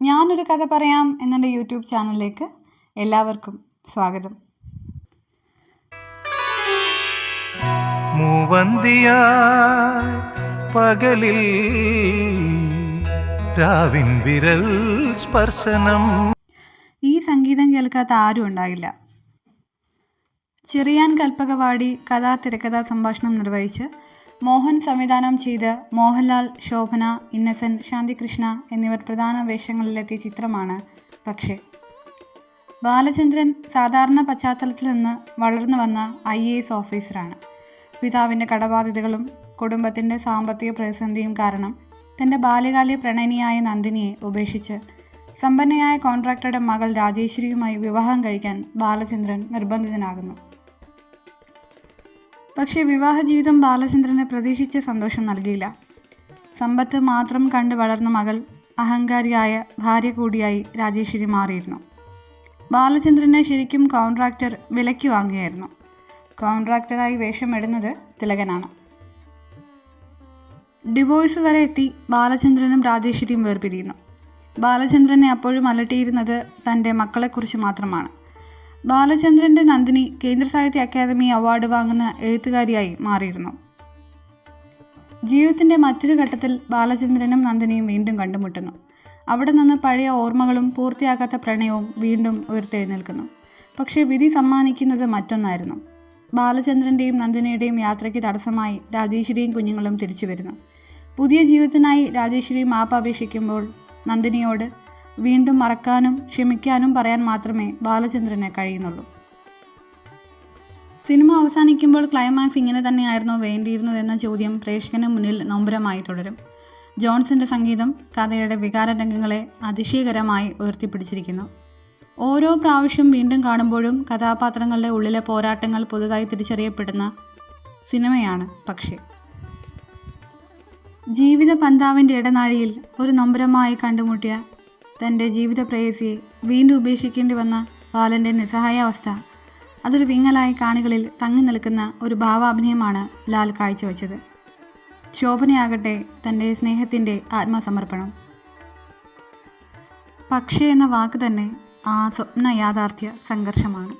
ഞാനൊരു കഥ പറയാം എന്നെൻ്റെ യൂട്യൂബ് ചാനലിലേക്ക് എല്ലാവർക്കും സ്വാഗതം. മൂവന്തിയായി പകലിൽ രാവിൻ വിരൽ സ്പർശനം. ഈ സംഗീതം കേൾക്കാത്ത ആരും ഉണ്ടായില്ല. ചെറിയാൻ കൽപ്പകവാടി തിരക്കഥാ സംഭാഷണം നിർവഹിച്ച് മോഹൻ സംവിധാനം ചെയ്ത് മോഹൻലാൽ, ശോഭന, ഇന്നസെന്റ്, ശാന്തികൃഷ്ണ എന്നിവർ പ്രധാന വേഷങ്ങളിലെത്തിയ ചിത്രമാണ് പക്ഷേ. ബാലചന്ദ്രൻ സാധാരണ പശ്ചാത്തലത്തിൽ നിന്ന് വളർന്നു വന്ന IAS ഓഫീസറാണ്. പിതാവിൻ്റെ കടബാധ്യതകളും കുടുംബത്തിൻ്റെ സാമ്പത്തിക പ്രതിസന്ധിയും കാരണം തൻ്റെ ബാല്യകാല പ്രണയിനിയായ നന്ദിനിയെ ഉപേക്ഷിച്ച് സമ്പന്നയായ കോൺട്രാക്ടറുടെ മകൾ രാജേശ്വരിയുമായി വിവാഹം കഴിക്കാൻ ബാലചന്ദ്രൻ നിർബന്ധിതനാകുന്നു. പക്ഷേ വിവാഹ ജീവിതം ബാലചന്ദ്രന് പ്രതീക്ഷിച്ച സന്തോഷം നൽകിയില്ല. സമ്പത്ത് മാത്രം കണ്ട് വളർന്ന മകൾ അഹങ്കാരിയായ ഭാര്യ കൂടിയായി രാജേശ്വരി മാറിയിരുന്നു. ബാലചന്ദ്രനെ ശരിക്കും കോൺട്രാക്ടർ വിലയ്ക്ക് വാങ്ങുകയായിരുന്നു. കോൺട്രാക്ടറായി വേഷമിടുന്നത് തിലകനാണ്. ഡിവോഴ്സ് വരെ എത്തി ബാലചന്ദ്രനും രാജേശ്വരിയും വേർപിരിയുന്നു. ബാലചന്ദ്രനെ അപ്പോഴും അലട്ടിയിരുന്നത് തൻ്റെ മക്കളെക്കുറിച്ച് മാത്രമാണ്. ബാലചന്ദ്രൻ്റെ നന്ദിനി കേന്ദ്ര സാഹിത്യ അക്കാദമി അവാർഡ് വാങ്ങുന്ന എഴുത്തുകാരിയായി മാറിയിരുന്നു. ജീവിതത്തിൻ്റെ മറ്റൊരു ഘട്ടത്തിൽ ബാലചന്ദ്രനും നന്ദിനിയും വീണ്ടും കണ്ടുമുട്ടുന്നു. അവിടെ നിന്ന് പഴയ ഓർമ്മകളും പൂർത്തിയാക്കാത്ത പ്രണയവും വീണ്ടും ഉയർത്തെഴുന്നേൽക്കുന്നു. പക്ഷേ വിധി സമ്മാനിക്കുന്നത് മറ്റൊന്നായിരുന്നു. ബാലചന്ദ്രൻ്റെയും നന്ദിനിയുടെയും യാത്രയ്ക്ക് തടസ്സമായി രാജേശ്വരിയും കുഞ്ഞുങ്ങളും തിരിച്ചു വരുന്നു. പുതിയ ജീവിതത്തിനായി രാജേശ്വരി മാപ്പ് അപേക്ഷിക്കുമ്പോൾ നന്ദിനിയോട് വീണ്ടും മറക്കാനും ക്ഷമിക്കാനും പറയാൻ മാത്രമേ ബാലചന്ദ്രന് കഴിയുന്നുള്ളൂ. സിനിമ അവസാനിക്കുമ്പോൾ ക്ലൈമാക്സ് ഇങ്ങനെ തന്നെയായിരുന്നോ വേണ്ടിയിരുന്നതെന്ന ചോദ്യം പ്രേക്ഷകന് മുന്നിൽ നൊമ്പരമായി തുടരും. ജോൺസന്റെ സംഗീതം കഥയുടെ വികാരരംഗങ്ങളെ അതിശയകരമായി ഉയർത്തിപ്പിടിച്ചിരിക്കുന്നു. ഓരോ പ്രാവശ്യം വീണ്ടും കാണുമ്പോഴും കഥാപാത്രങ്ങളുടെ ഉള്ളിലെ പോരാട്ടങ്ങൾ പുതുതായി തിരിച്ചറിയപ്പെടുന്ന സിനിമയാണ് പക്ഷേ. ജീവിത പന്താവിൻ്റെ ഇടനാഴിയിൽ ഒരു നൊമ്പരമായി കണ്ടുമുട്ടിയ തൻ്റെ ജീവിത പ്രേയസിയെ വീണ്ടും ഉപേക്ഷിക്കേണ്ടി വന്ന ബാലൻ്റെ നിസ്സഹായാവസ്ഥ, അതൊരു വിങ്ങലായി കാണികളിൽ തങ്ങി നിൽക്കുന്ന ഒരു ഭാവാഭിനയമാണ് ലാൽ കാഴ്ചവെച്ചത്. ശോഭനയാകട്ടെ തൻ്റെ സ്നേഹത്തിൻ്റെ ആത്മസമർപ്പണം. പക്ഷേ എന്ന വാക്ക് തന്നെ ആ സ്വപ്ന യാഥാർത്ഥ്യ സംഘർഷമാണ്.